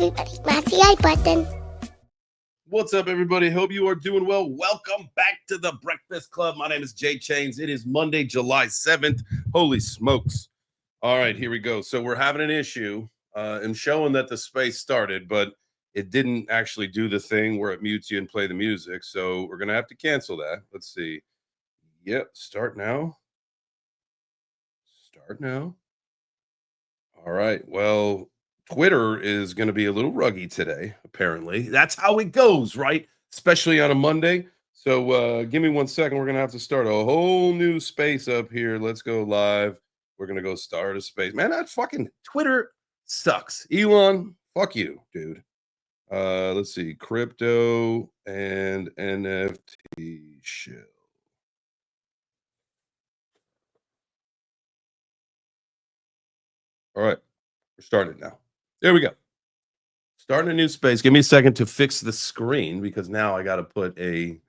everybody. My CI button. What's up, everybody? Hope you are doing well. Welcome back to the Breakfast Club. My name is JChains. It is Monday, July 7th. Holy smokes. All right, here we go. So we're having an issue and showing that the space started, but it didn't actually do the thing where it mutes you and play the music. So we're going to have to cancel that. Let's see. Yep, start now. Start now. All right. Well, Twitter is going to be a little ruggy today, apparently. That's how it goes, right? Especially on a Monday. So give me 1 second. We're going to have to start a whole new space up here. Let's go live. We're going to go start a space. Man, that fucking Twitter sucks. Elon, fuck you, dude. Let's see. Crypto and NFT shill. All right. We're starting now. There we go. Starting a new space. Give me a second to fix the screen because now I got to put a.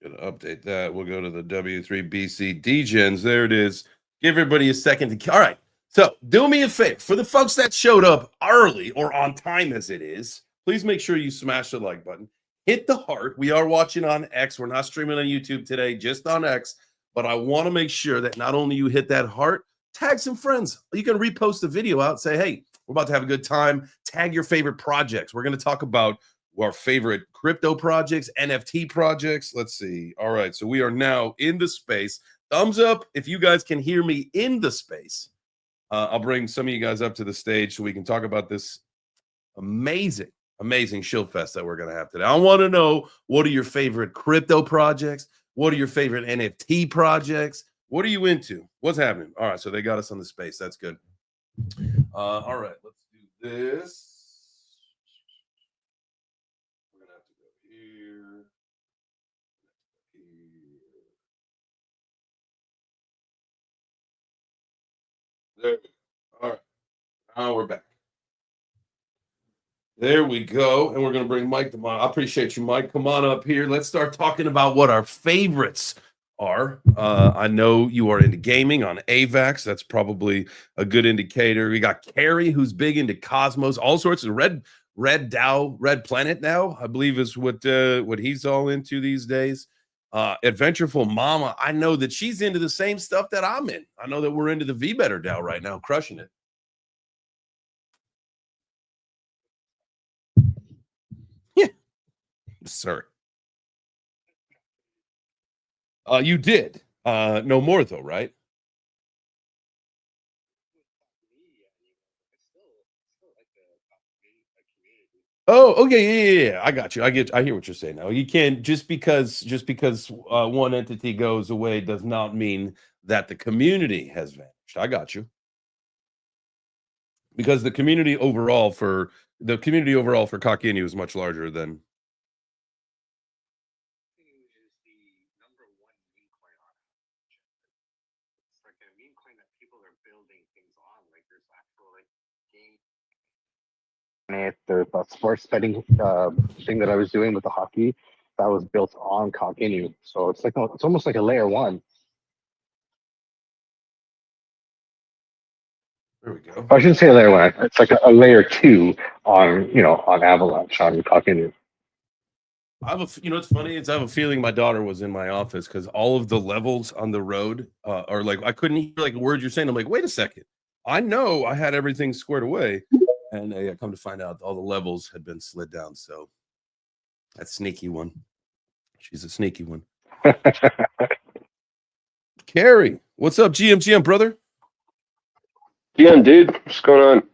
Gonna update that. We'll go to the W3BC Degens. There it is. Give everybody a second to. All right. So do me a favor for the folks that showed up early or on time as it is. Please make sure you smash the like button. Hit the heart. We are watching on X. We're not streaming on YouTube today, just on X. But I want to make sure that not only you hit that heart, tag some friends. You can repost the video out and say, hey, we're about to have a good time. Tag your favorite projects. We're going to talk about our favorite crypto projects, NFT projects. Let's see. All right. So we are now in the space. Thumbs up if you guys can hear me in the space. I'll bring some of you guys up to the stage so we can talk about this amazing shill fest that we're going to have today. I want to know, what are your favorite crypto projects? What are your favorite NFT projects? What are you into? What's happening? All right, so they got us on the space. That's good. All right, let's do this. We're going to have to go here. There we go. All right, now we're back. There we go. And we're going to bring Mike to I appreciate you, Mike. Come on up here. Let's start talking about what our favorites are. I know you are into gaming on AVAX. That's probably a good indicator. We got Carrie, who's big into Cosmos, all sorts of Red DAO, Red Planet now, I believe is what he's all into these days. Adventureful Mama, I know that she's into the same stuff that I'm in. I know that we're into the VBetter DAO right now, crushing it. Yeah, sir. You did. No more though, right? Oh, okay, yeah. I got you. I hear what you're saying now. You can't just because one entity goes away does not mean that the community has vanished. I got you. Because the community overall for Kakinu is much larger than. The sports betting thing that I was doing with the hockey that was built on Kakinu, so it's almost like a layer one. There we go. I shouldn't say layer one. It's like a layer two on Avalanche on Kakinu. It's funny. I have a feeling my daughter was in my office because all of the levels on the road are like I couldn't hear like a word you're saying. I'm like, wait a second. I know I had everything squared away. And I come to find out all the levels had been slid down. So that sneaky one. She's a sneaky one. Carrie, what's up, GM, brother? GM, dude, what's going on?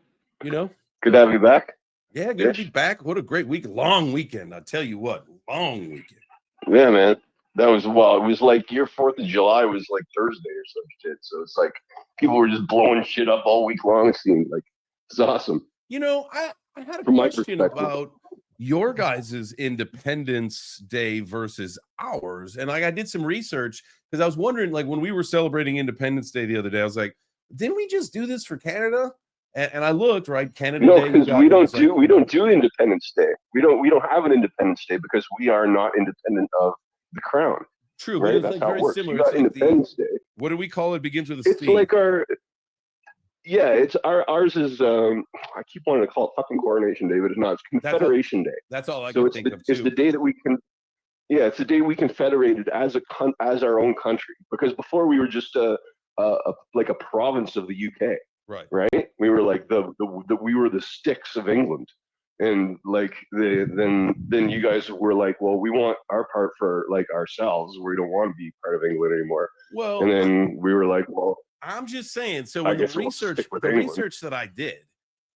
Good to have you back. Yeah, good to be back. What a great week. Long weekend. I tell you what, long weekend. Yeah, man. That was, it was like your 4th of July was like Thursday or some shit. So it's like people were just blowing shit up all week long. It seemed like it's awesome. I had a question about your guys' Independence Day versus ours. And I did some research because I was wondering, like, when we were celebrating Independence Day the other day, I was like, didn't we just do this for Canada? And I looked, right? Canada no, Day. because we don't do Independence Day. We don't have an Independence Day because we are not independent of the crown. True, right? but it's That's like how very it works. similar. You got Independence Day. What do we call it? Begins with a It's C. like our Yeah, it's ours is I keep wanting to call it fucking Coronation Day, but it's not. It's Confederation Day. That's all I So can think of it's too. the day that we can. Yeah, it's the day we confederated as as our own country. Because before we were just like a province of the UK. Right. Right. We were like we were the sticks of England, and like then you guys were like, well, we want our part for like ourselves. We don't want to be part of England anymore. Well, and then we were like, well, I'm just saying. So I when the guess we'll stick with the England. research that I did,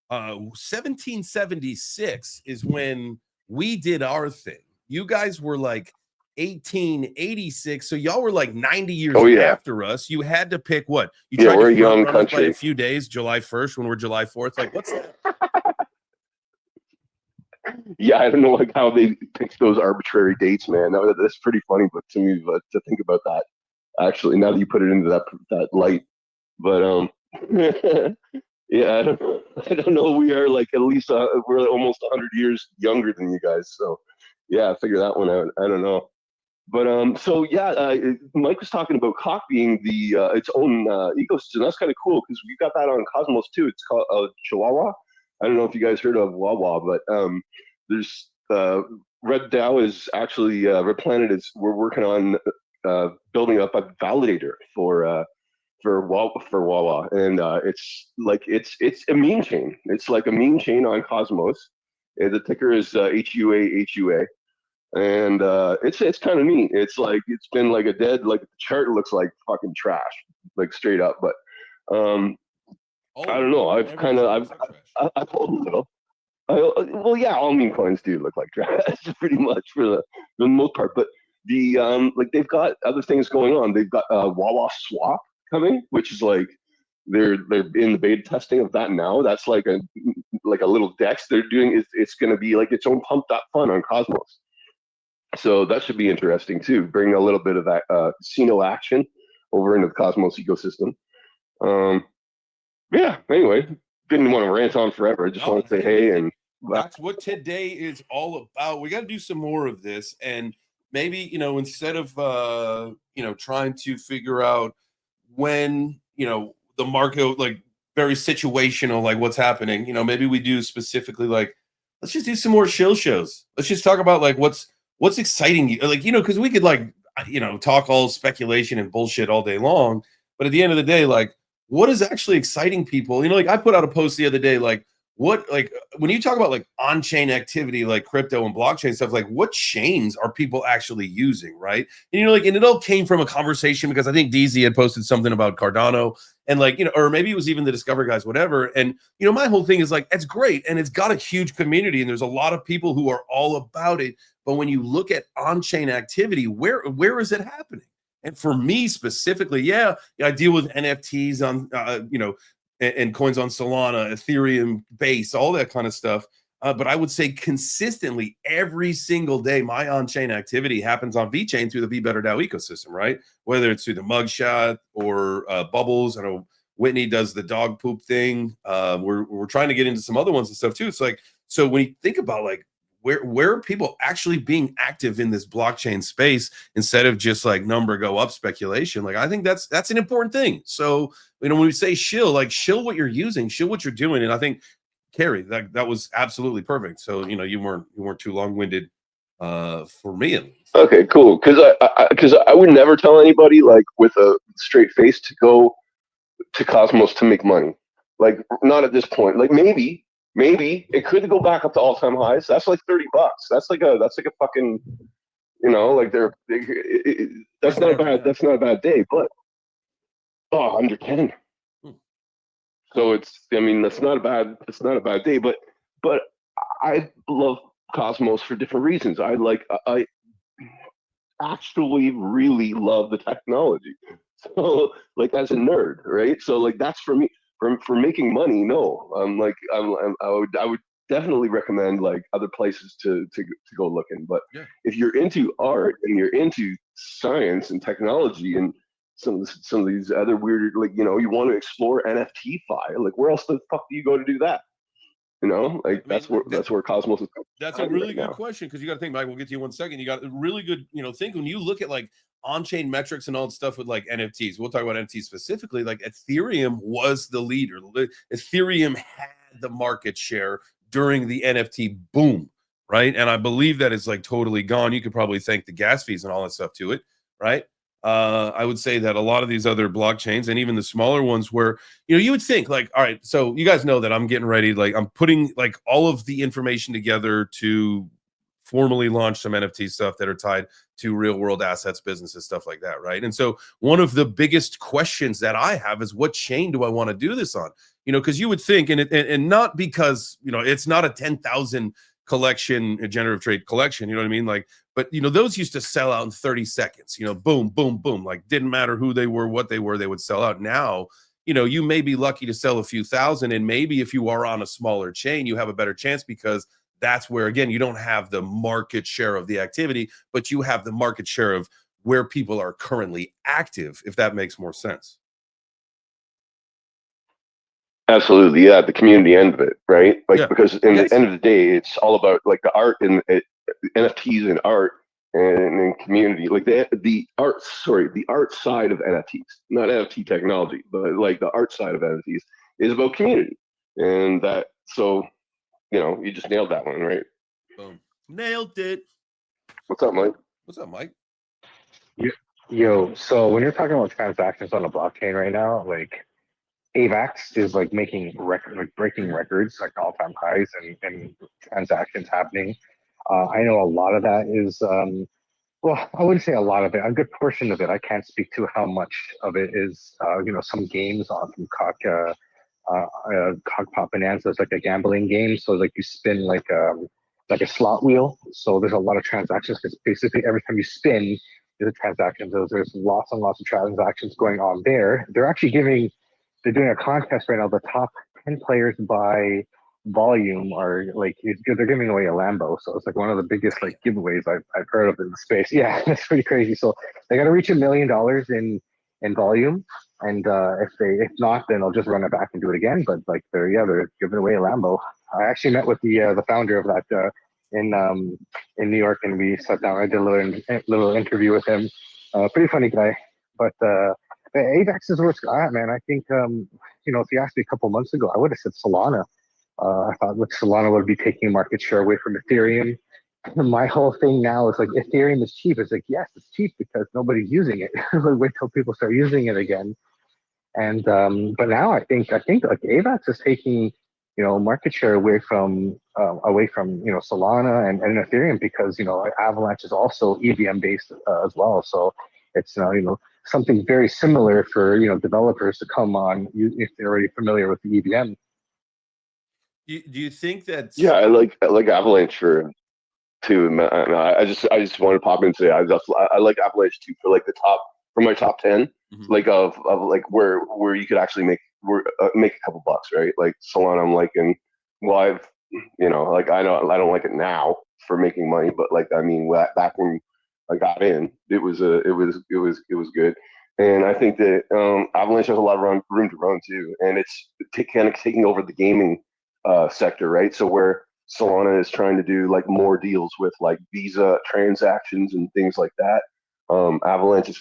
1776 is when we did our thing. You guys were like 1886, so y'all were like 90 years after us. You had to pick what you tried we're to a young run us by country. a few days. July 1st, when we're July 4th. Like, what's that? Yeah, I don't know like how they picked those arbitrary dates, man. That's pretty funny, but to me, to think about that, actually, now that you put it into that light, but yeah, I don't know. We are like at least we're almost 100 years younger than you guys, so yeah, figure that one out. I don't know, but so yeah, Mike was talking about Cock being the its own ecosystem. That's kind of cool because we got that on Cosmos too. It's called Chihuahua. I don't know if you guys heard of Wawa, but there's Red DAO is actually Red Planet is we're working on building up a validator for Wawa, and it's like it's a meme chain. It's like a meme chain on Cosmos. And the ticker is HUA, and it's kind of neat. It's like it's been like a dead like the chart looks like fucking trash, like straight up. But I don't know. I've pulled a little. Well, yeah, all meme coins do look like trash, pretty much for the most part. But the like they've got other things going on. They've got Wawa Swap coming, which is like they're in the beta testing of that now. That's like a little DEX they're doing. It's going to be like its own pumped up fun on Cosmos. So that should be interesting too. Bring a little bit of that casino action over into the Cosmos ecosystem. Yeah. Anyway, didn't want to rant on forever. I just want to say hey, and that's what today is all about. We got to do some more of this, and maybe instead of trying to figure out when the market like very situational, like what's happening. Maybe we do specifically like let's just do some more shill shows. Let's just talk about like what's exciting you, like because we could like talk all speculation and bullshit all day long, but at the end of the day, like what is actually exciting people? Like I put out a post the other day, like what, like when you talk about like on-chain activity, like crypto and blockchain stuff, like what chains are people actually using, right? And like, and it all came from a conversation because I think DZ had posted something about Cardano and like, or maybe it was even the Discover guys, whatever. And my whole thing is like, it's great and it's got a huge community and there's a lot of people who are all about it. But when you look at on-chain activity, where is it happening? And for me specifically, I deal with NFTs on, and coins on Solana, Ethereum base, all that kind of stuff. But I would say consistently every single day, my on-chain activity happens on VeChain through the VBetterDAO ecosystem, right? Whether it's through the mugshot or Bubbles. I know Whitney does the dog poop thing. We're trying to get into some other ones and stuff too. It's like, so when you think about like, where are people actually being active in this blockchain space instead of just like number go up speculation? Like I think that's an important thing. So when we say shill, like shill what you're using, shill what you're doing, and I think Carrie, that was absolutely perfect. So you weren't too long-winded for me at least. Okay, cool. Because I would never tell anybody like with a straight face to go to Cosmos to make money. Like not at this point. Like maybe it could go back up to all-time highs. That's like $30. That's like a fucking like that's not a bad day, but under 10. So that's not a bad day, but I love Cosmos for different reasons. I actually really love the technology. So like as a nerd, right? So like that's for me. For making money, no. I would definitely recommend like other places to go looking. But if you're into art and you're into science and technology and some of these other weird, like you want to explore NFT-fi, like where else the fuck do you go to do that? You know, like I mean, that's where Cosmos is. That's a really good question, because you got to think, Mike. We'll get to you in 1 second. You got a really good, think when you look at like on-chain metrics and all that stuff with like NFTs. We'll talk about NFTs specifically. Like Ethereum was the leader. Ethereum had the market share during the NFT boom, right? And I believe that it's like totally gone. You could probably thank the gas fees and all that stuff to it, right? I would say that a lot of these other blockchains and even the smaller ones where, you would think like, all right, so you guys know that I'm getting ready, like I'm putting like all of the information together to formally launch some NFT stuff that are tied to real world assets, businesses, stuff like that, right? And so one of the biggest questions that I have is, what chain do I want to do this on? Because you would think, and not because, it's not a 10,000 collection, a generative trade collection, you know what I mean? Like, but those used to sell out in 30 seconds, boom, boom, boom. Like didn't matter who they were, what they were, they would sell out. Now, you may be lucky to sell a few thousand, and maybe if you are on a smaller chain, you have a better chance, because that's where, again, you don't have the market share of the activity, but you have the market share of where people are currently active, if that makes more sense. Absolutely, yeah, the community end of it, right? Like, Yeah. because in the end of the day, it's all about like the art and NFTs and art and community. Like the art side of NFTs, not NFT technology, but like the art side of NFTs is about community, and that. So, you just nailed that one, right? Boom, nailed it. What's up, Mike? What's up, Mike? Yo, so when you're talking about transactions on the blockchain right now, like AVAX is like breaking records, like all-time highs, and transactions happening. I know a lot of that is, well, I wouldn't say a lot of it. A good portion of it, I can't speak to how much of it is, some games on from Cock Pop Bonanza is like a gambling game. So like you spin like a slot wheel. So there's a lot of transactions, because basically every time you spin, there's a transaction. There's lots and lots of transactions going on there. They're doing a contest right now. The top 10 players by volume are like, they're giving away a Lambo. So it's like one of the biggest like giveaways I've heard of in the space. Yeah, that's pretty crazy. So they got to reach $1 million in volume. And if not, then I'll just run it back and do it again. But like they're giving away a Lambo. I actually met with the founder of that in New York, and we sat down. I did a little interview with him. Pretty funny guy. But AVAX is where it's at, man. I think if you asked me a couple months ago, I would have said Solana. I thought Solana would be taking market share away from Ethereum. My whole thing now is like, Ethereum is cheap. It's like, yes, it's cheap because nobody's using it. Wait till people start using it again. And but now I think like AVAX is taking market share away from Solana and Ethereum, because Avalanche is also EVM based as well. So it's something very similar for developers to come on if they're already familiar with the EVM. Do you think that? Yeah, I like Avalanche too. I just want to pop in and say I like Avalanche too for my top 10, like of like where you could actually make a couple bucks, right? Like Solana, I'm liking. Well, like I know I don't like it now for making money, but like I mean back when I got in, it was good. And I think that Avalanche has a lot of room to run too, and it's kind of taking over the gaming sector, right? So where Solana is trying to do like more deals with like Visa transactions and things like that, Avalanche is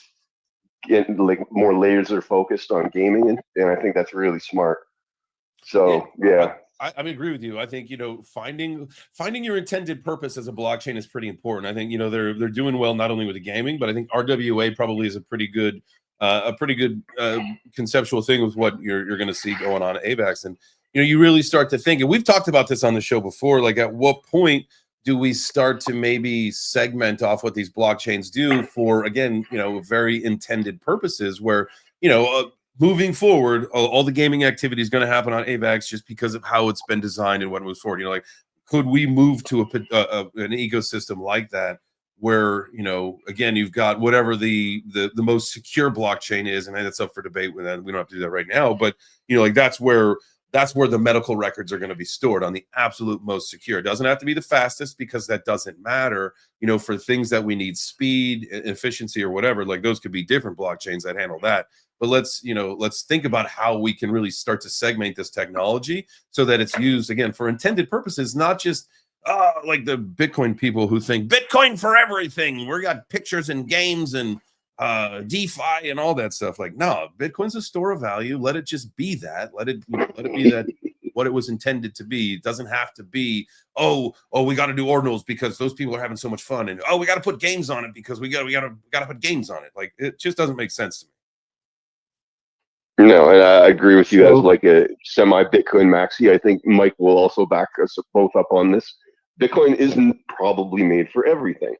getting like more laser focused on gaming, and I think that's really smart. So yeah. I agree with you. I think finding your intended purpose as a blockchain is pretty important. I think they're doing well not only with the gaming, but I think RWA probably is a pretty good conceptual thing with what you're going to see going on at AVAX. And you really start to think, and we've talked about this on the show before, like at what point do we start to maybe segment off what these blockchains do for, again, very intended purposes, where moving forward, all the gaming activity is going to happen on AVAX just because of how it's been designed and what moves forward. Like, could we move to an ecosystem like that, where again, you've got whatever the most secure blockchain is, and that's up for debate. We don't have to do that right now, but like that's where the medical records are going to be stored, on the absolute most secure. It doesn't have to be the fastest, because that doesn't matter. For things that we need speed, efficiency, or whatever, like those could be different blockchains that handle that. but let's think about how we can really start to segment this technology so that it's used again for intended purposes, not just like the Bitcoin people who think Bitcoin for everything. We got pictures and games and DeFi and all that stuff. Like, no, Bitcoin's a store of value. Let it just be that. Let it be that what it was intended to be. It doesn't have to be, oh, we got to do ordinals because those people are having so much fun, and we got to put games on it because we got to put games on it. Like, it just doesn't make sense to me. No, and I agree with you as like a semi-Bitcoin maxi. I think Mike will also back us both up on this. Bitcoin isn't probably made for everything,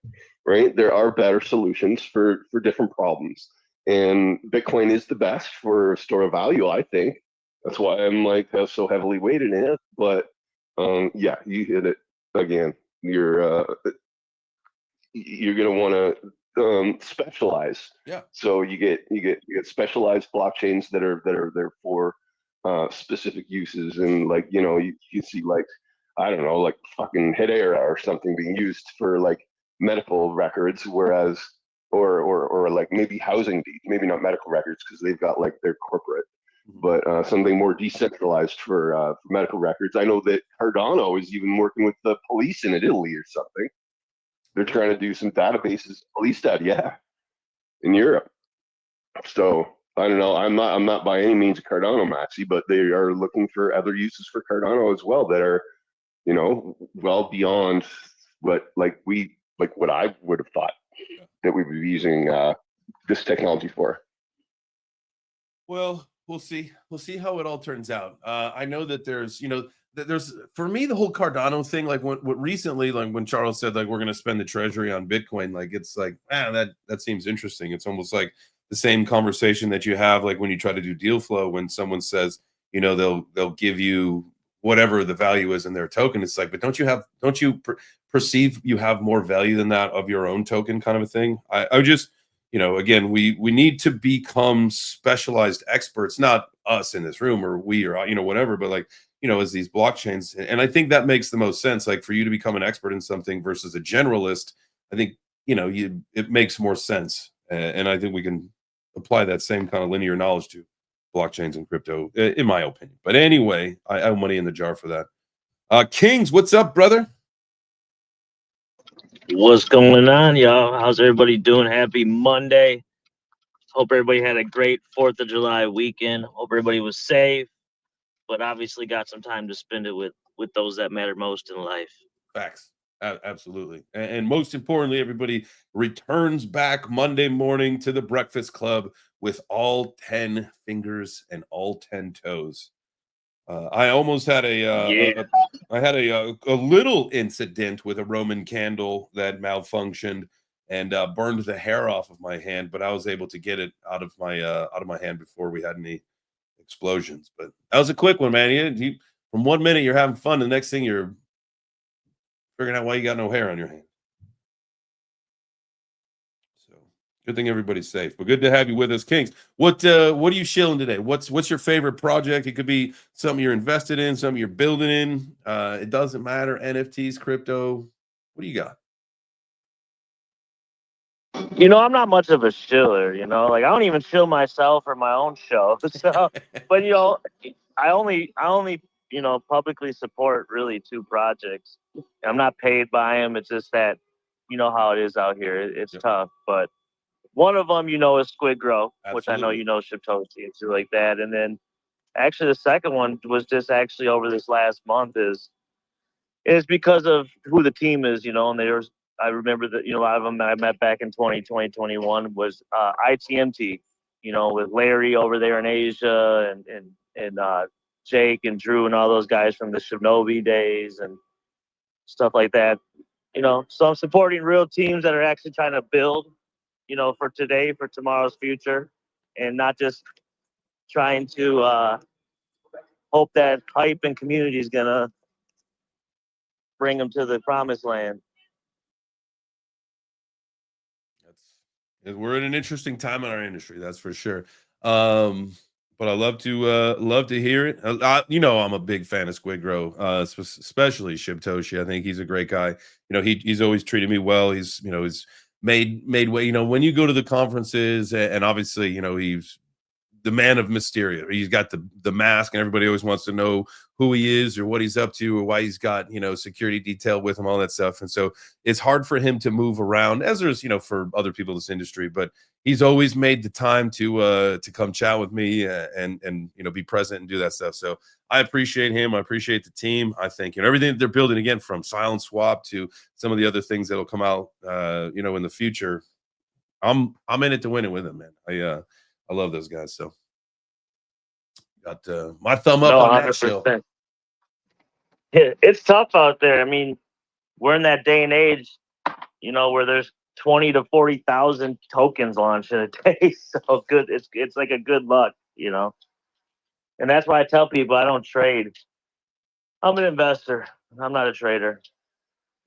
right? There are better solutions for different problems, and Bitcoin is the best for store of value, I think. That's why I'm like so heavily weighted in it. But yeah, you hit it again. You're gonna want to specialize. Yeah. So you get specialized blockchains that are there for specific uses, and like you see like I don't know, like fucking Hedera or something being used for like medical records, whereas or like maybe housing deeds, maybe not medical records because they've got like their corporate, but something more decentralized for medical records. I know that Cardano is even working with the police in Italy or something. They're trying to do some databases, police data, yeah, in Europe. So I don't know. I'm not by any means a Cardano maxi, but they are looking for other uses for Cardano as well that are, well beyond what what I would have thought that we would be using this technology for. Well, we'll see. We'll see how it all turns out. I know that there's for me the whole Cardano thing, like what recently, like when Charles said like we're going to spend the treasury on Bitcoin, like it's like that seems interesting. It's almost like the same conversation that you have like when you try to do deal flow when someone says they'll give you whatever the value is in their token. It's like, but don't you perceive you have more value than that of your own token, kind of a thing. I just again, we need to become specialized experts, not us in this room or we or whatever, but like as these blockchains. And I think that makes the most sense. Like for you to become an expert in something versus a generalist, I think it makes more sense. And I think we can apply that same kind of linear knowledge to blockchains and crypto, in my opinion. But anyway, I have money in the jar for that. Kings, what's up, brother? What's going on, y'all? How's everybody doing? Happy Monday. Hope everybody had a great 4th of July weekend. Hope everybody was safe, but obviously got some time to spend it with those that matter most in life. Facts. Absolutely. And most importantly, everybody returns back Monday morning to the Breakfast Club with all 10 fingers and all 10 toes. I almost had a little incident with a Roman candle that malfunctioned and burned the hair off of my hand, but I was able to get it out of my hand before we had any explosions. But that was a quick one, man. You from 1 minute you're having fun, the next thing you're figuring out why you got no hair on your hand. So good thing everybody's safe. But good to have you with us, Kings. What are you shilling today? What's your favorite project? It could be something you're invested in, something you're building in. It doesn't matter. NFTs, crypto. What do you got? I'm not much of a shiller, like I don't even shill myself or my own show. So, but I only publicly support really 2 projects. I'm not paid by them. It's just that how it is out here. It's tough, but one of them, is SquidGrow, which I know Shoutouts and shit like that. And then actually the second one was just actually over this last month is because of who the team is, and I remember that, a lot of them that I met back in 2021 was ITMT, with Larry over there in Asia and Jake and Drew and all those guys from the Shinobi days and stuff like that. So I'm supporting real teams that are actually trying to build, for today, for tomorrow's future, and not just trying to hope that hype and community is going to bring them to the promised land. We're in an interesting time in our industry, that's for sure. But I love to hear it. I'm a big fan of SquidGrow, especially Shibtoshi. I think he's a great guy. He's always treated me well. He's made way. When you go to the conferences, and obviously, he's the man of Mysterio. He's got the mask, and everybody always wants to know who he is or what he's up to or why he's got, you know, security detail with him, all that stuff. And so it's hard for him to move around, as there's, you know, for other people in this industry. But he's always made the time to come chat with me and you know, be present and do that stuff. So I appreciate him. I appreciate the team. I think, you know, everything that they're building, again, from SilentSwap to some of the other things that'll come out, you know, in the future. I'm in it to win it with him, man. I love those guys. So got my thumb up on that show. Yeah, it's tough out there. I mean, we're in that day and age, you know, where there's 20 to 40,000 tokens launched in a day. So good, it's like a good luck, you know. And that's why I tell people I don't trade. I'm an investor. I'm not a trader.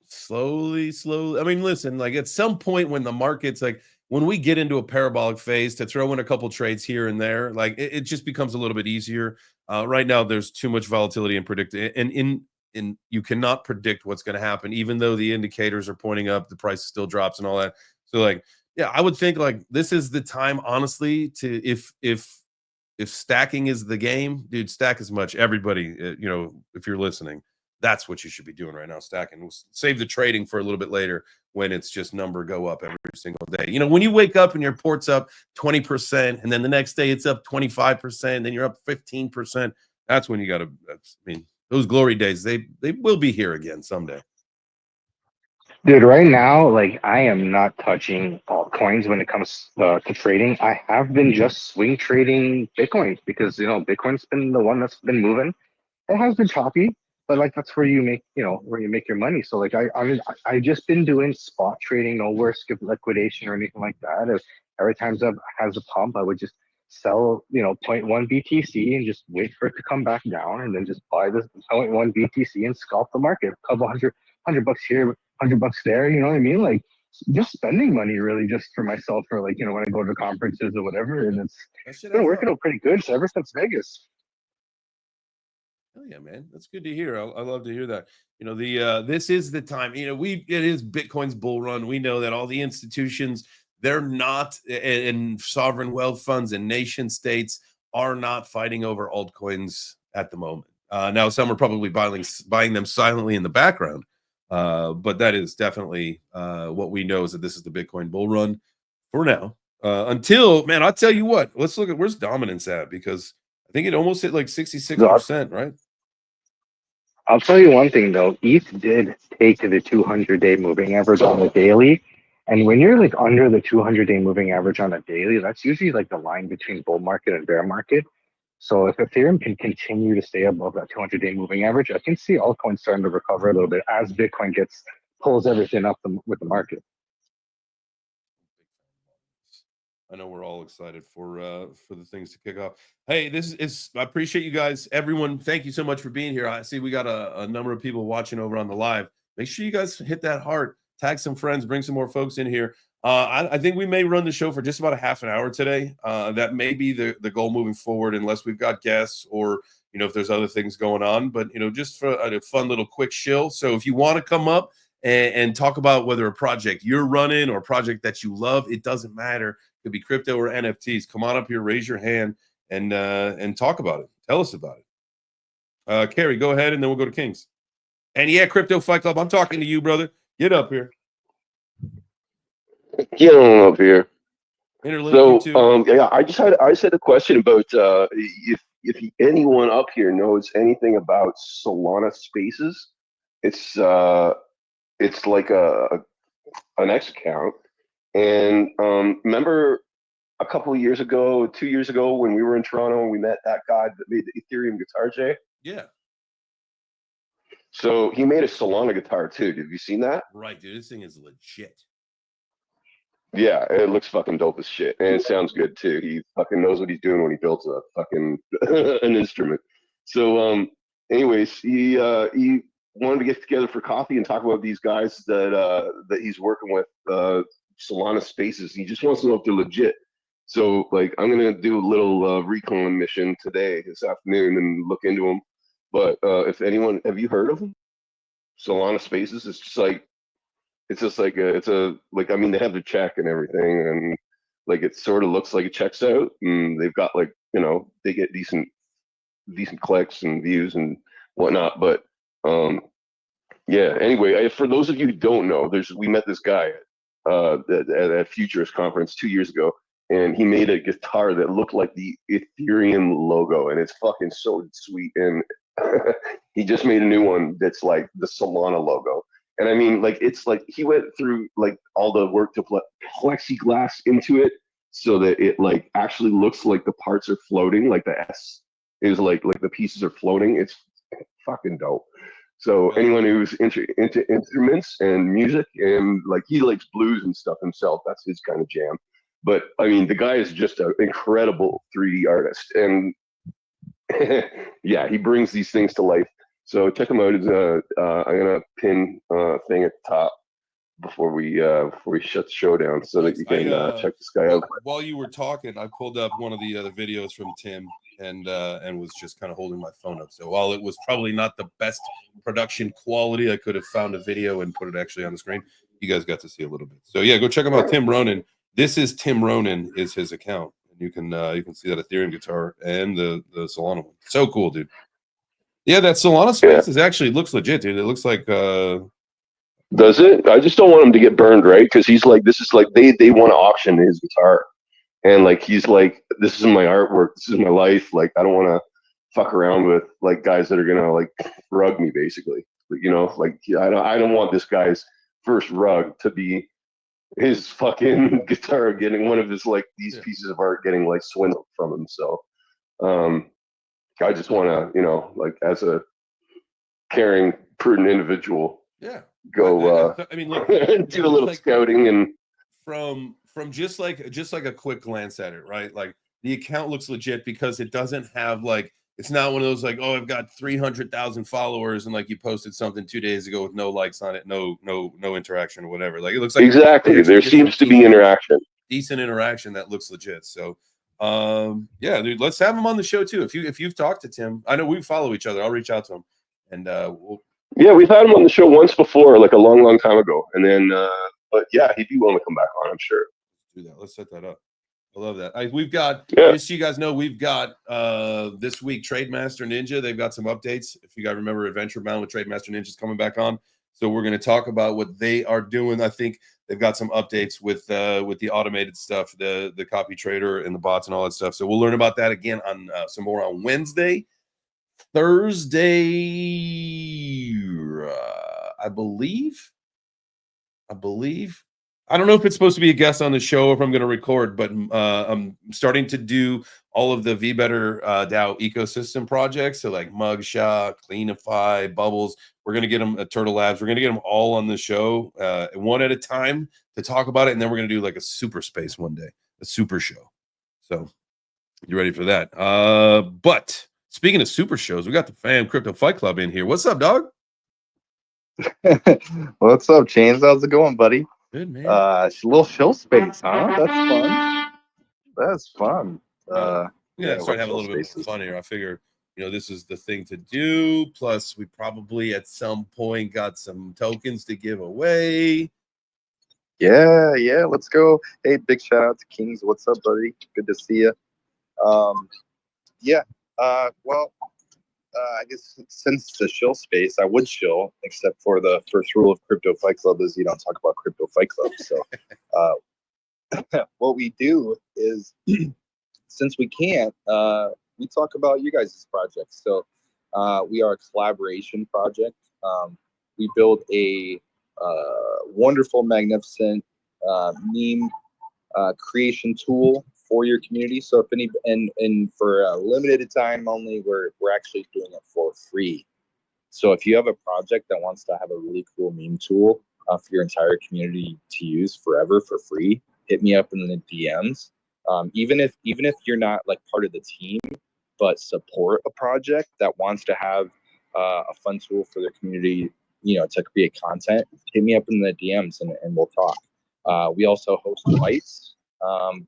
Slowly. I mean, listen, like at some point when the market's like, when we get into a parabolic phase, to throw in a couple trades here and there, like it just becomes a little bit easier. Right now, there's too much volatility and you cannot predict what's going to happen, even though the indicators are pointing up, the price still drops and all that. So like, yeah, I would think like this is the time, honestly, to if stacking is the game, dude, stack as much. Everybody, you know, if you're listening, that's what you should be doing right now, stacking. We'll save the trading for a little bit later when it's just number go up every single day. You know, when you wake up and your port's up 20%, and then the next day it's up 25%, then you're up 15%. That's when you got to, I mean, those glory days, they will be here again someday. Dude, right now, like I am not touching altcoins when it comes to trading. I have been just swing trading Bitcoin because, you know, Bitcoin's been the one that's been moving. It has been choppy, but like that's where you make, you know, where you make your money. So like I just been doing spot trading, no risk of liquidation or anything like that. If every time it has a pump, I would just sell, you know, 0.1 BTC and just wait for it to come back down, and then just buy this 0.1 BTC and scalp the market. A couple $100 here, $100 there. You know what I mean? Like just spending money really just for myself, for like, you know, when I go to conferences or whatever, and it's been working out pretty good. So ever since Vegas. Oh yeah, man, that's good to hear. I love to hear that. You know, this is the time. You know, it is Bitcoin's bull run. We know that all the institutions, they're not, and sovereign wealth funds and nation states are not fighting over altcoins at the moment. Now, some are probably buying them silently in the background, but that is definitely what we know, is that this is the Bitcoin bull run for now. Until, man, I'll tell you what. Let's look at where's dominance at, because I think it almost hit like 66%, right? I'll tell you one thing though, ETH did take the 200-day moving average on the daily. And when you're like under the 200-day moving average on a daily, that's usually like the line between bull market and bear market. So if Ethereum can continue to stay above that 200-day moving average, I can see altcoins starting to recover a little bit as Bitcoin pulls everything up with the market. I know we're all excited for the things to kick off. Hey, I appreciate you guys, everyone. Thank you so much for being here. I see we got a number of people watching over on the live. Make sure you guys hit that heart, tag some friends, bring some more folks in here. I think we may run the show for just about a half an hour today. That may be the goal moving forward, unless we've got guests or, you know, if there's other things going on. But, you know, just for a fun little quick shill. So if you want to come up and talk about whether a project you're running or a project that you love, it doesn't matter. Could be crypto or NFTs. Come on up here, raise your hand, and talk about it. Tell us about it. Carrie, go ahead, and then we'll go to Kings. And yeah, Crypto Fight Club, I'm talking to you, brother. Get up here. Get on up here. Interlink, so, yeah, I just had a question about if anyone up here knows anything about Solana Spaces. It's like an X account. And remember a couple of years ago, 2 years ago, when we were in Toronto and we met that guy that made the Ethereum guitar, Jay? Yeah. So he made a Solana guitar too. Have you seen that? Right, dude. This thing is legit. Yeah, it looks fucking dope as shit. And it sounds good too. He fucking knows what he's doing when he builds a fucking an instrument. So anyways, he wanted to get together for coffee and talk about these guys that he's working with, Solana Spaces. He just wants to know if they're legit. So like I'm gonna do a little recon mission today, this afternoon, and look into them. But if anyone, have you heard of them? Solana Spaces? It's just like I mean, they have the check and everything, and Like it sort of looks like it checks out, and they've got like, you know, they get decent clicks and views and whatnot. But yeah. Anyway, for those of you who don't know, we met this guy at a Futurist conference 2 years ago, and he made a guitar that looked like the Ethereum logo, and it's fucking so sweet. And he just made a new one that's like the Solana logo. And I mean, like, it's like he went through like all the work to put plexiglass into it so that it like actually looks like the parts are floating, like the S is like the pieces are floating. It's fucking dope. So anyone who's into instruments and music, and like he likes blues and stuff himself, that's his kind of jam. But I mean, the guy is just an incredible 3D artist, and yeah, he brings these things to life. So check him out. I'm gonna pin thing at the top before we shut the show down, so that you can check this guy out. While you were talking, I pulled up one of the other videos from Tim, and was just kind of holding my phone up. So while it was probably not the best production quality, I could have found a video and put it actually on the screen. You guys got to see a little bit. So yeah, go check him out, Tim Ronan. This is Tim Ronan is his account. You can see that Ethereum guitar and the Solana one. So cool, dude. Yeah, that Solana space is actually looks legit, dude. It looks like does it? I just don't want him to get burned, right? Because he's like, this is like they want to auction his guitar, and like he's like, this is my artwork, this is my life. Like I don't want to fuck around with like guys that are gonna like rug me, basically. But, you know, like I don't want this guy's first rug to be his fucking guitar getting one of his like these pieces of art getting like swindled from him. So I just want to, you know, like as a caring, prudent individual, go I mean, look, do a little like, scouting. And from just like a quick glance at it, right? Like the account looks legit because it doesn't have like, it's not one of those like, oh, I've got 300,000 followers and like you posted something 2 days ago with no likes on it, no interaction or whatever. Like it looks like exactly there seems to be interaction, decent interaction that looks legit. So yeah, dude, let's have him on the show too. If you've talked to Tim, I know we follow each other. I'll reach out to him, and yeah, we've had him on the show once before, like a long time ago, and then but yeah, he'd be willing to come back on, I'm sure. Do that. Let's set that up. I love that. We've got, just so you guys know, we've got this week Trademaster Ninja. They've got some updates. If you guys remember, Adventure Bound with Trademaster Ninja's coming back on. So we're going to talk about what they are doing. I think they've got some updates with the automated stuff, the copy trader and the bots and all that stuff. So we'll learn about that again on some more on Wednesday. Thursday, I believe. I don't know if it's supposed to be a guest on the show or if I'm going to record, but I'm starting to do all of the VBetter DAO ecosystem projects. So like Mugshot, Cleanify, Bubbles. We're going to get them at Turtle Labs. We're going to get them all on the show one at a time to talk about it. And then we're going to do like a super space one day, a super show. So you ready for that? But speaking of super shows, we got the Fam Crypto Fight Club in here. What's up, dog? What's up, Chains? How's it going, buddy? Good, man. It's a little show space, huh? That's fun. That's fun. Yeah, start having a little bit more fun here. I figure, you know, this is the thing to do. Plus, we probably at some point got some tokens to give away. Yeah, let's go. Hey, big shout out to Kings. What's up, buddy? Good to see you. Well, I guess since it's a shill space, I would shill, except for the first rule of Crypto Fight Club is you don't talk about Crypto Fight Club. So what we do is, since we can't, we talk about you guys' projects. So we are a collaboration project. We build a wonderful, magnificent meme creation tool for your community. So if any, and for a limited time only, we're actually doing it for free. So if you have a project that wants to have a really cool meme tool for your entire community to use forever for free, hit me up in the DMs. Even if you're not like part of the team, but support a project that wants to have a fun tool for their community, you know, to create content, hit me up in the DMs and we'll talk. We also host fights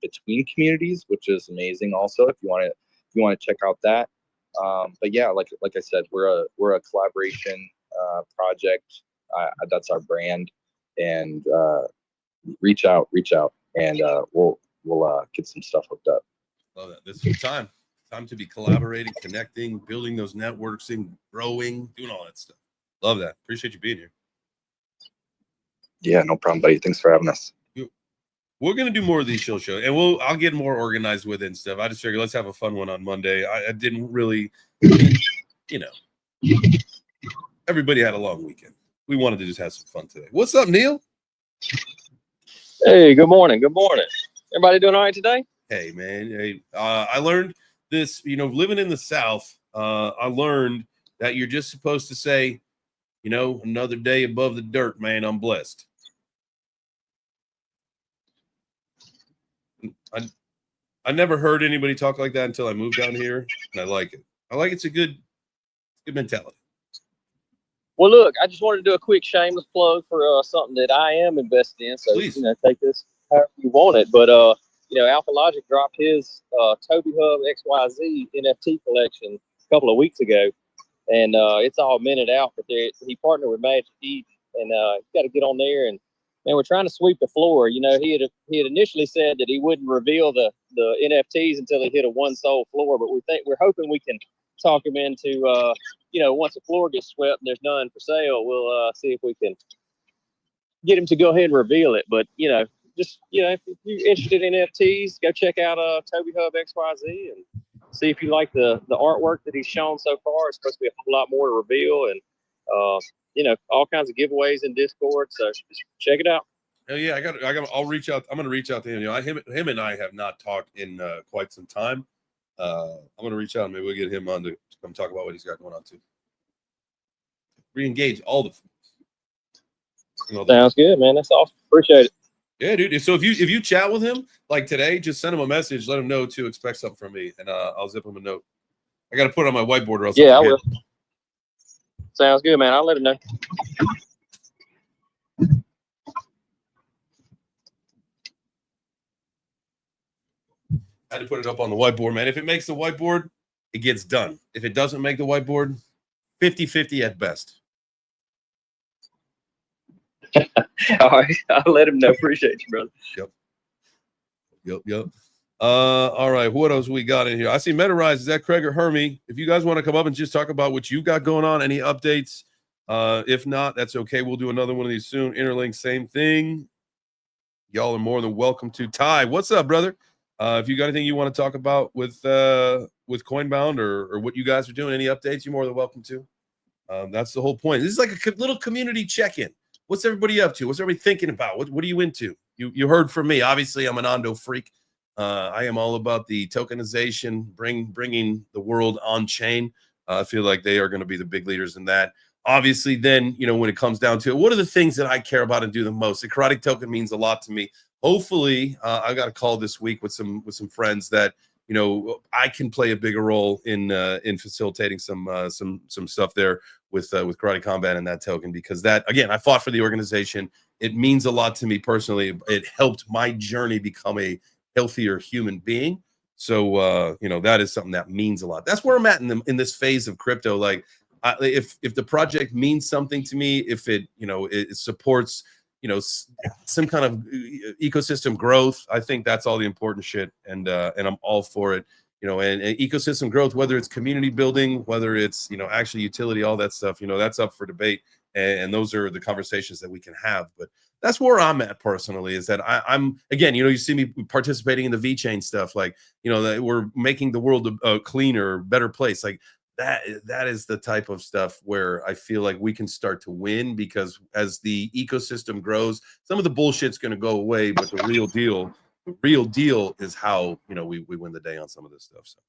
between communities, which is amazing. Also, if you want to check out that. But yeah, like I said, we're a collaboration project. That's our brand, and reach out, and we'll we'll get some stuff hooked up. Love that. This is your time. Time to be collaborating, connecting, building those networks, and growing, doing all that stuff. Love that. Appreciate you being here. Yeah, no problem, buddy. Thanks for having us. We're gonna do more of these shows, and I'll get more organized with it and stuff. I just figured let's have a fun one on Monday. I didn't really, you know, everybody had a long weekend. We wanted to just have some fun today. What's up, Neil? Hey, good morning. Good morning. Everybody doing all right today? Hey, man. Hey, I learned this, you know, living in the South. I learned that you're just supposed to say, you know, another day above the dirt, man. I'm blessed. I never heard anybody talk like that until I moved down here, and I like it. I like it's a good mentality. Well, look, I just wanted to do a quick shameless plug for something that I am invested in. So, Please. you know, take this however you want it. But, you know, Alpha Logic dropped his Toby Hub XYZ NFT collection a couple of weeks ago, and it's all minted out. But he partnered with Magic Eden, and you got to get on there and. Man, we're trying to sweep the floor. You know, he had initially said that he wouldn't reveal the NFTs until he hit a one sold floor, but we're hoping we can talk him into you know, once the floor gets swept and there's none for sale, we'll see if we can get him to go ahead and reveal it. But you know, just if you're interested in NFTs, go check out Toby Hub XYZ and see if you like the artwork that he's shown so far. It's supposed to be a whole lot more to reveal, and you know, all kinds of giveaways in Discord. So just check it out. Oh yeah, I'll reach out. I'm gonna reach out to him. You know, him and I have not talked in quite some time. I'm gonna reach out and maybe we'll get him on to come talk about what he's got going on too. Re-engage all the Sounds good, man. That's awesome. Appreciate it. Yeah, dude. So if you chat with him like today, just send him a message. Let him know to expect something from me, and I'll zip him a note. I got to put it on my whiteboard or else. Yeah, I will. Sounds good, man. I'll let him know. I had to put it up on the whiteboard, man. If it makes the whiteboard, it gets done. If it doesn't make the whiteboard, 50-50 at best. All right. I'll let him know. Appreciate you, brother. Yep. All right. What else we got in here? I see MetaRise. Is that Craig or Hermie? If you guys want to come up and just talk about what you got going on, any updates? If not, that's okay. We'll do another one of these soon. Interlink, same thing. Y'all are more than welcome to. Ty, what's up, brother? If you got anything you want to talk about with Coinbound or what you guys are doing, any updates, you're more than welcome to. That's the whole point. This is like a little community check-in. What's everybody up to? What's everybody thinking about? What are you into? You heard from me. Obviously, I'm an Ondo freak. I am all about the tokenization, bringing the world on chain. I feel like they are going to be the big leaders in that. Obviously, then, you know, when it comes down to it, what are the things that I care about and do the most? The Karate token means a lot to me. Hopefully, I got a call this week with some friends that, you know, I can play a bigger role in facilitating some stuff there with Karate Combat and that token, because that, again, I fought for the organization. It means a lot to me personally. It helped my journey become a healthier human being. So you know, that is something that means a lot. That's where I'm at in this phase of crypto. Like, if the project means something to me, if it, you know, it supports, you know, some kind of ecosystem growth, I think that's all the important shit, and I'm all for it. You know, and ecosystem growth, whether it's community building, whether it's, you know, actually utility, all that stuff, you know, that's up for debate, and those are the conversations that we can have. But that's where I'm at personally, is that I'm again, you know, you see me participating in the VeChain stuff, like, you know, that we're making the world a cleaner, better place. Like that is the type of stuff where I feel like we can start to win, because as the ecosystem grows, some of the bullshit's going to go away, but the real deal is how, you know, we win the day on some of this stuff. So,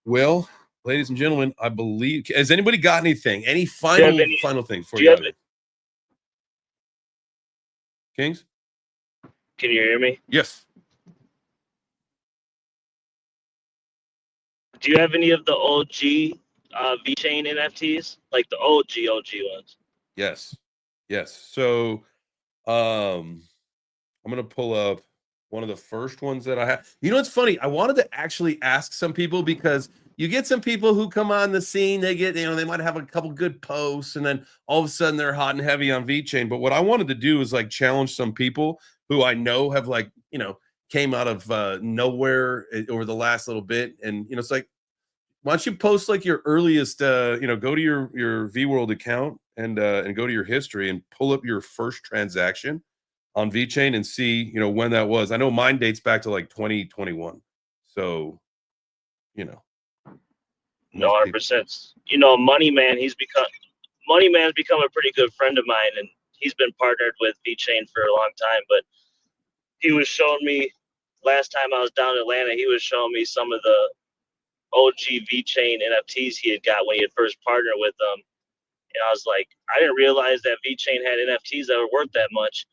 well, ladies and gentlemen, I believe, has anybody got anything? Any final thing for you? Kings? Can you hear me? Yes. Do you have any of the OG VeChain NFTs, like the OG ones? Yes. So, I'm gonna pull up one of the first ones that I have. You know, it's funny. I wanted to actually ask some people, because you get some people who come on the scene. They get, you know, they might have a couple good posts, and then all of a sudden they're hot and heavy on VeChain. But what I wanted to do is like challenge some people who I know have like came out of nowhere over the last little bit. And it's like, why don't you post like your earliest, go to your VWorld account and go to your history and pull up your first transaction on VeChain and see, when that was. I know mine dates back to like 2021. So, No, most people- 100%. Money Man's become a pretty good friend of mine, and he's been partnered with VeChain for a long time. But he was showing me last time I was down in Atlanta, he was showing me some of the OG VeChain NFTs he had got when he had first partnered with them. And I was like, I didn't realize that VeChain had NFTs that were worth that much.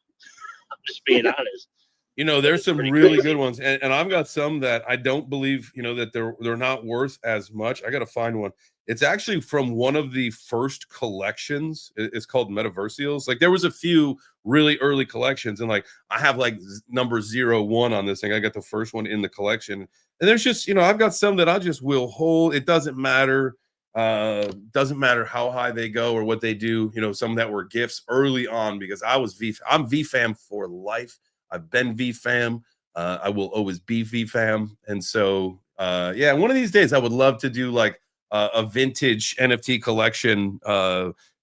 I'm just being honest. There's some really good ones, and I've got some that I don't believe, that they're not worth as much. I got to find one. It's actually from one of the first collections. It's called Metaversials. Like there was a few really early collections, and like I have like number 01 on this thing. I got the first one in the collection, and there's just I've got some that I just will hold. It doesn't matter. Doesn't matter how high they go or what they do. Some that were gifts early on because I'm VFam for life. I've been VFam. I will always be VFam. And so, one of these days I would love to do like a vintage NFT collection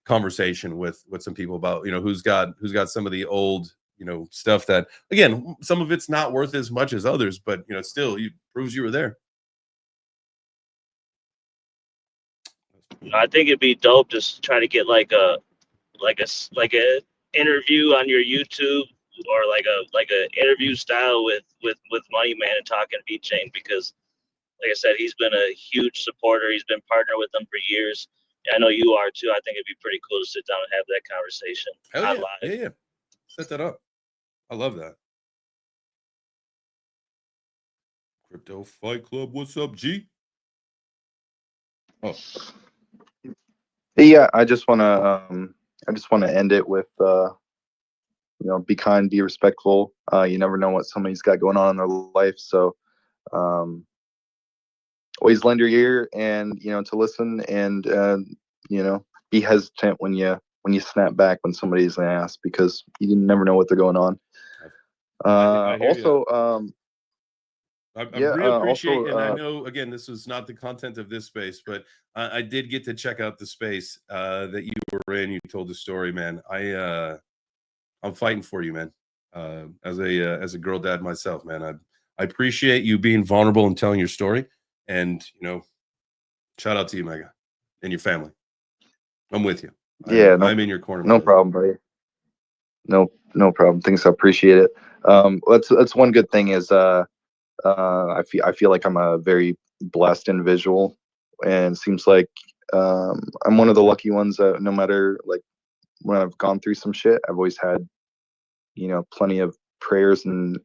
conversation with some people about, who's got some of the old, stuff that, again, some of it's not worth as much as others, but, still you proves you were there. I think it'd be dope to try to get like a interview on your YouTube, or like a interview style with Money Man and talking VeChain, because like I said, he's been a huge supporter. He's been partnered with them for years. I know you are too. I think it'd be pretty cool to sit down and have that conversation. Hell yeah. Yeah. Set that up. I love that. Crypto Fight Club. What's up, G? Oh. Yeah, I just want to end it with be kind, be respectful. You never know what somebody's got going on in their life, so always lend your ear and to listen, and be hesitant when you snap back when somebody's an ass, because you never know what they're going on. I really appreciate, and I know, again, this was not the content of this space, but I did get to check out the space that you were in. You told the story, man. I'm fighting for you, man. As a girl dad myself, man, I appreciate you being vulnerable and telling your story. And shout out to you, Mega, and your family. I'm with you. I'm in your corner. No problem, buddy. No problem. Thanks, I appreciate it. That's one good thing is I feel like I'm a very blessed individual, and it seems like I'm one of the lucky ones that no matter like when I've gone through some shit, I've always had plenty of prayers and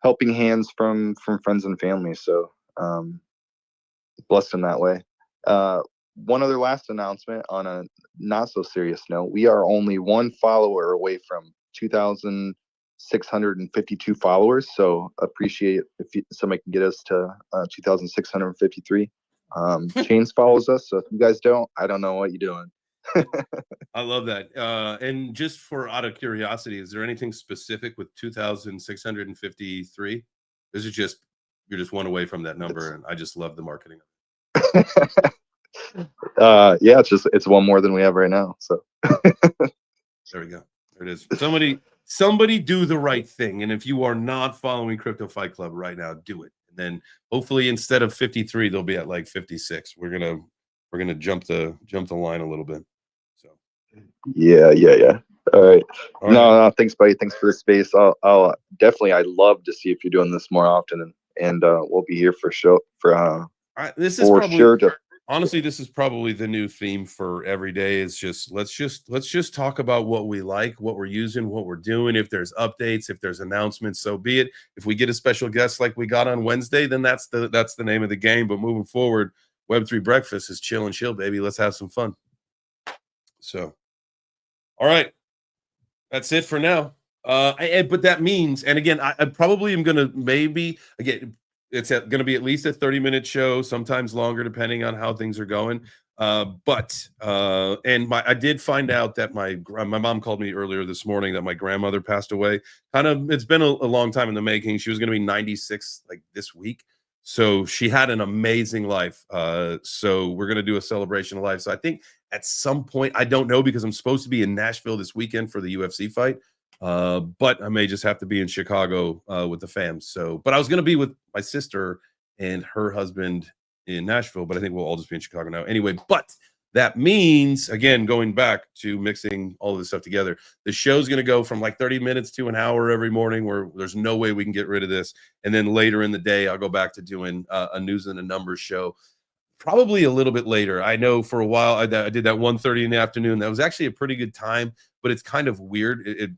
helping hands from friends and family. So blessed in that way. One other last announcement on a not so serious note: we are only one follower away from 2,652 followers. So appreciate if somebody can get us to 2,653. Chains follows us, so if you guys don't, I don't know what you're doing. I love that. And just for out of curiosity, is there anything specific with 2,653? This is just, you're just one away from that number, and I just love the marketing. Yeah, it's one more than we have right now. So there we go. There it is. Somebody do the right thing. And if you are not following Crypto Fight Club right now, do it. And then hopefully instead of 53, they'll be at like 56. We're gonna jump the line a little bit. So yeah. All right. No, thanks, buddy. Thanks for the space. I'll definitely. I'd love to see if you're doing this more often, and we'll be here for sure. This is probably, honestly, this is probably the new theme for every day. Is just let's just talk about what we like, what we're using, what we're doing. If there's updates, if there's announcements, so be it. If we get a special guest like we got on Wednesday, then that's the name of the game. But moving forward, Web3 Breakfast is chill and chill, baby. Let's have some fun. So, all right, that's it for now. But that means, and again, I probably am gonna maybe again. it's going to be at least a 30-minute show, sometimes longer, depending on how things are going. And I did find out that my mom called me earlier this morning that my grandmother passed away. It's been a long time in the making. She was going to be 96 like this week. So she had an amazing life. So we're going to do a celebration of life. So I think at some point, I don't know, because I'm supposed to be in Nashville this weekend for the UFC fight. But I may just have to be in Chicago with the fam. So, but I was going to be with my sister and her husband in Nashville, but I think we'll all just be in Chicago now anyway. But that means, again, going back to mixing all of this stuff together, the show's going to go from like 30 minutes to an hour every morning, where there's no way we can get rid of this. And then later in the day, I'll go back to doing a news and a numbers show. Probably a little bit later. I know for a while I did that 1:30 in the afternoon. That was actually a pretty good time, but it's kind of weird. It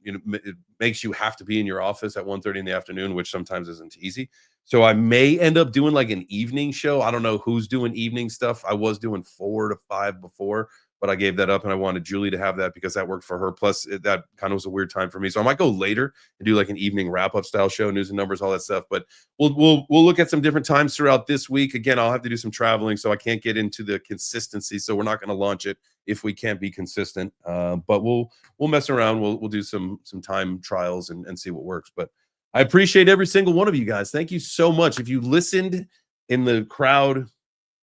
makes you have to be in your office at 1:30 in the afternoon, which sometimes isn't easy. So I may end up doing like an evening show. I don't know who's doing evening stuff. I was doing 4 to 5 before, but I gave that up, and I wanted Julie to have that because that worked for her. Plus, that kind of was a weird time for me. So I might go later and do like an evening wrap-up style show, news and numbers, all that stuff. But we'll look at some different times throughout this week. Again, I'll have to do some traveling, so I can't get into the consistency. So we're not going to launch it if we can't be consistent. But we'll mess around. We'll do some time trials and see what works. But I appreciate every single one of you guys. Thank you so much. If you listened in the crowd,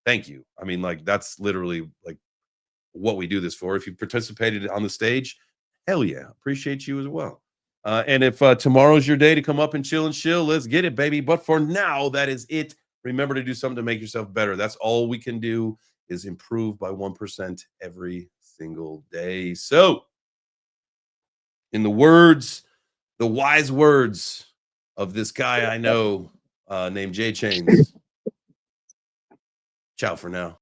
thank you. I mean, like, that's literally like what we do this for. If you participated on the stage, hell yeah, appreciate you as well. And if tomorrow's your day to come up and chill and chill, let's get it, baby. But for now, that is it. Remember to do something to make yourself better. That's all we can do, is improve by 1% every single day. So, in the wise words of this guy I know named JChains, ciao for now.